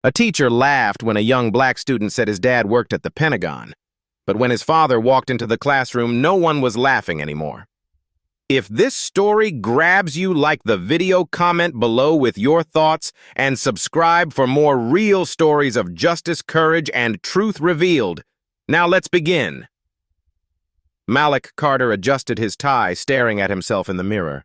A teacher laughed when a young black student said his dad worked at the Pentagon. But when his father walked into the classroom, no one was laughing anymore. If this story grabs you, like the video, comment below with your thoughts, and subscribe for more real stories of justice, courage, and truth revealed. Now let's begin. Malik Carter adjusted his tie, staring at himself in the mirror.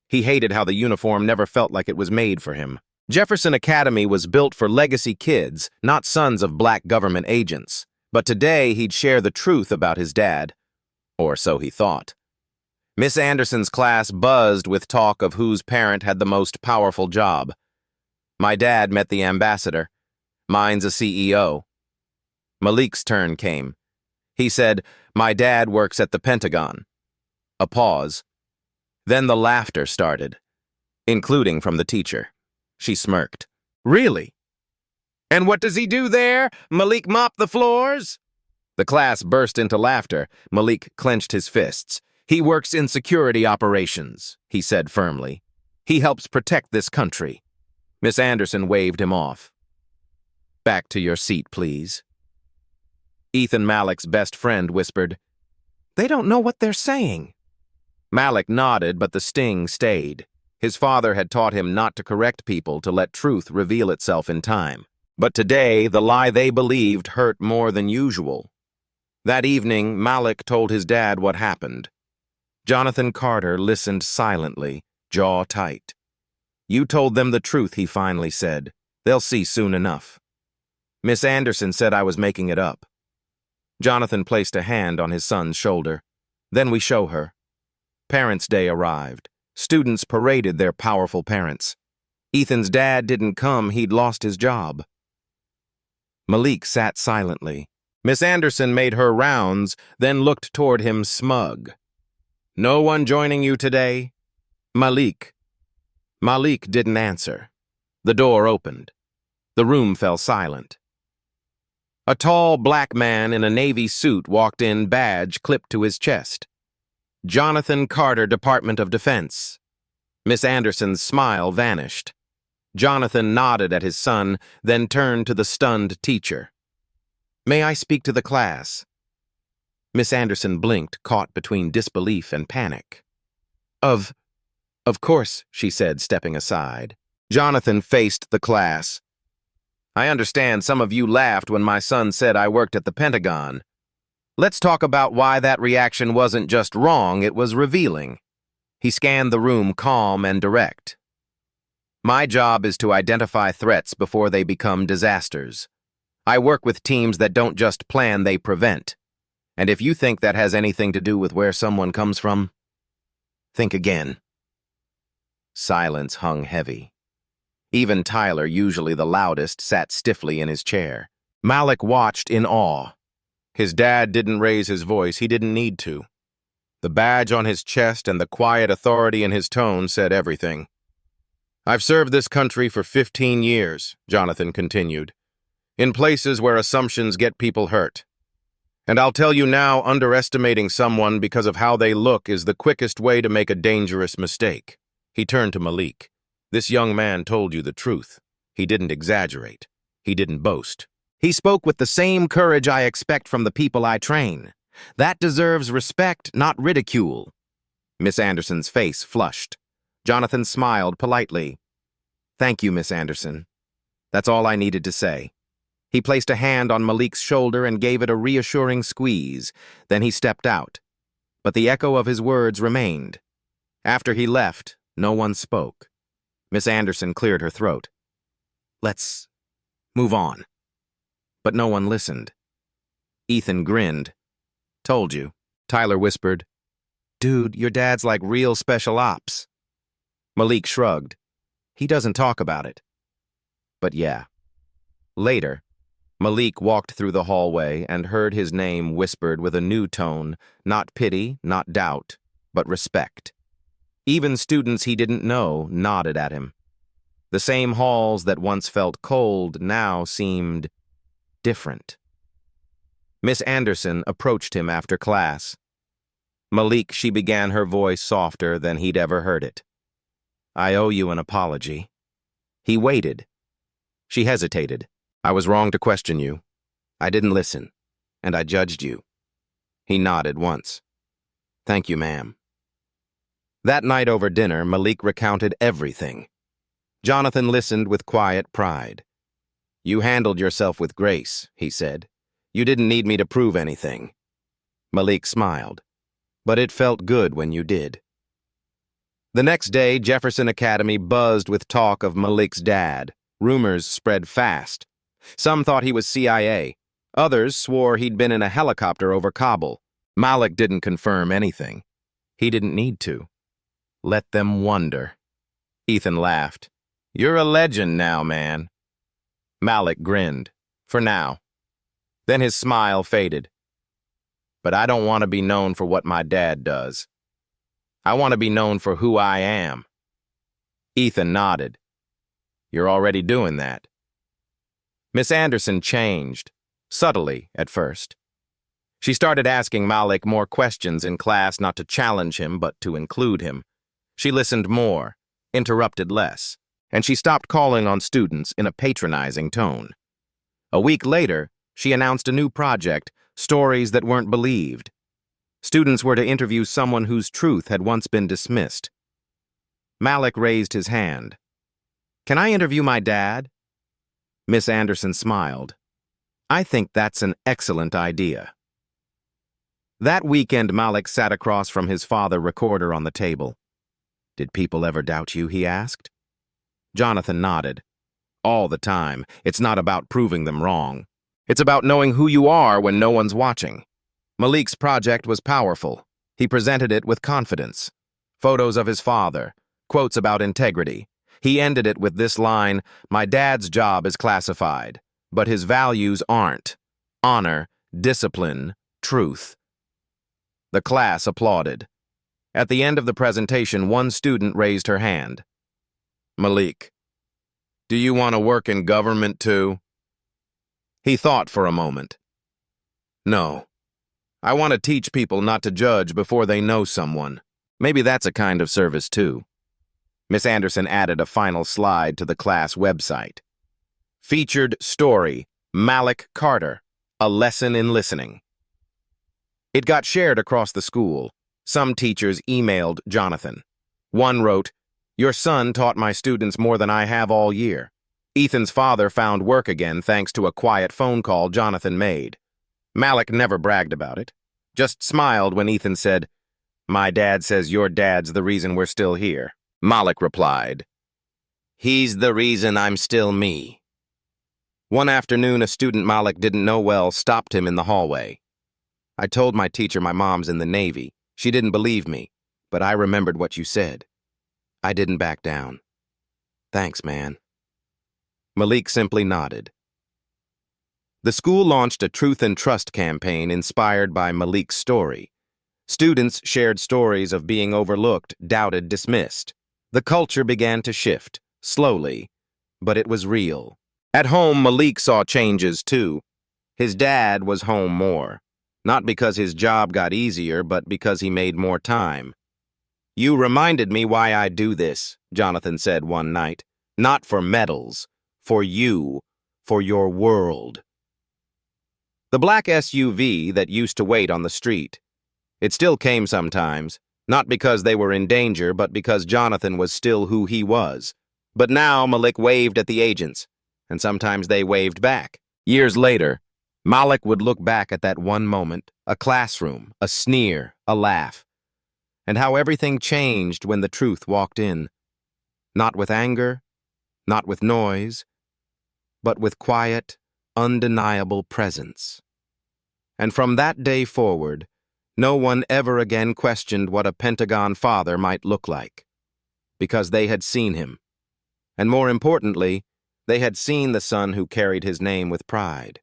He hated how the uniform never felt like it was made for him. Jefferson Academy was built for legacy kids, not sons of black government agents. But today he'd share the truth about his dad. Or so he thought. Miss Anderson's class buzzed with talk of whose parent had the most powerful job. My dad met the ambassador. Mine's a CEO. Malik's turn came. He said, "My dad works at the Pentagon." A pause. Then the laughter started, including from the teacher. She smirked. "Really? And what does he do there? Malik mop the floors?" The class burst into laughter. Malik clenched his fists. "He works in security operations," he said firmly. "He helps protect this country." Miss Anderson waved him off. "Back to your seat, please." Ethan, Malik's best friend, whispered, "They don't know what they're saying." Malik nodded, but the sting stayed. His father had taught him not to correct people, to let truth reveal itself in time. But today, the lie they believed hurt more than usual. That evening, Malik told his dad what happened. Jonathan Carter listened silently, jaw tight. "You told them the truth," he finally said. "They'll see soon enough." "Miss Anderson said I was making it up." Jonathan placed a hand on his son's shoulder. "Then we show her." Parents' Day arrived. Students paraded their powerful parents. Ethan's dad didn't come, he'd lost his job. Malik sat silently. Miss Anderson made her rounds, then looked toward him smug. "No one joining you today?" "Malik." Malik didn't answer. The door opened. The room fell silent. A tall black man in a navy suit walked in, badge clipped to his chest. "Jonathan Carter, Department of Defense." Miss Anderson's smile vanished. Jonathan nodded at his son, then turned to the stunned teacher. "May I speak to the class?" Miss Anderson blinked, caught between disbelief and panic. Of course," she said, stepping aside. Jonathan faced the class. "I understand some of you laughed when my son said I worked at the Pentagon. Let's talk about why that reaction wasn't just wrong, it was revealing." He scanned the room, calm and direct. "My job is to identify threats before they become disasters. I work with teams that don't just plan, they prevent. And if you think that has anything to do with where someone comes from, think again." Silence hung heavy. Even Tyler, usually the loudest, sat stiffly in his chair. Malik watched in awe. His dad didn't raise his voice, he didn't need to. The badge on his chest and the quiet authority in his tone said everything. "I've served this country for 15 years, Jonathan continued, in places where assumptions get people hurt. And I'll tell you now, underestimating someone because of how they look is the quickest way to make a dangerous mistake." He turned to Malik. "This young man told you the truth. He didn't exaggerate. He didn't boast. He spoke with the same courage I expect from the people I train. That deserves respect, not ridicule." Miss Anderson's face flushed. Jonathan smiled politely. "Thank you, Miss Anderson. That's all I needed to say." He placed a hand on Malik's shoulder and gave it a reassuring squeeze. Then he stepped out. But the echo of his words remained. After he left, no one spoke. Miss Anderson cleared her throat. "Let's move on." But no one listened. Ethan grinned. "Told you." Tyler whispered, "Dude, your dad's like real special ops." Malik shrugged. "He doesn't talk about it." But yeah. Later, Malik walked through the hallway and heard his name whispered with a new tone, not pity, not doubt, but respect. Even students he didn't know nodded at him. The same halls that once felt cold now seemed different. Miss Anderson approached him after class. "Malik," she began, her voice softer than he'd ever heard it. "I owe you an apology." He waited. She hesitated. I was wrong to question you. I didn't listen, and I judged you. He nodded once. Thank you, ma'am. That night over dinner, Malik recounted everything. Jonathan listened with quiet pride. You handled yourself with grace, he said. You didn't need me to prove anything. Malik smiled. But it felt good when you did. The next day, Jefferson Academy buzzed with talk of Malik's dad. Rumors spread fast. Some thought he was CIA. Others swore he'd been in a helicopter over Kabul. Malik didn't confirm anything. He didn't need to. Let them wonder. Ethan laughed. You're a legend now, man. Malik grinned. For now. Then his smile faded. But I don't want to be known for what my dad does. I want to be known for who I am. Ethan nodded. You're already doing that. Miss Anderson changed, subtly at first. She started asking Malik more questions in class, not to challenge him, but to include him. She listened more, interrupted less, and she stopped calling on students in a patronizing tone. A week later, she announced a new project, Stories That Weren't Believed. Students were to interview someone whose truth had once been dismissed. Malik raised his hand. Can I interview my dad? Miss Anderson smiled. I think that's an excellent idea. That weekend, Malik sat across from his father recorder on the table. Did people ever doubt you, he asked. Jonathan nodded. All the time. It's not about proving them wrong. It's about knowing who you are when no one's watching. Malik's project was powerful. He presented it with confidence. Photos of his father, quotes about integrity. He ended it with this line, my dad's job is classified, but his values aren't. Honor, discipline, truth. The class applauded. At the end of the presentation, one student raised her hand. Malik, do you want to work in government too? He thought for a moment. No. I want to teach people not to judge before they know someone. Maybe that's a kind of service too. Miss Anderson added a final slide to the class website. Featured story, Malik Carter, A Lesson in Listening. It got shared across the school. Some teachers emailed Jonathan. One wrote, your son taught my students more than I have all year. Ethan's father found work again thanks to a quiet phone call Jonathan made. Malik never bragged about it, just smiled when Ethan said, my dad says your dad's the reason we're still here. Malik replied, he's the reason I'm still me. One afternoon, a student Malik didn't know well stopped him in the hallway. I told my teacher my mom's in the Navy. She didn't believe me, but I remembered what you said. I didn't back down. Thanks, man. Malik simply nodded. The school launched a Truth and Trust campaign inspired by Malik's story. Students shared stories of being overlooked, doubted, dismissed. The culture began to shift, slowly, but it was real. At home, Malik saw changes too. His dad was home more, not because his job got easier, but because he made more time. You reminded me why I do this, Jonathan said one night. Not for medals, for you, for your world. The black SUV that used to wait on the street. It still came sometimes, not because they were in danger, but because Jonathan was still who he was. But now Malik waved at the agents, and sometimes they waved back. Years later, Malik would look back at that one moment, a classroom, a sneer, a laugh, and how everything changed when the truth walked in. Not with anger, not with noise, but with quiet, undeniable presence. And from that day forward, no one ever again questioned what a Pentagon father might look like, because they had seen him. And more importantly, they had seen the son who carried his name with pride.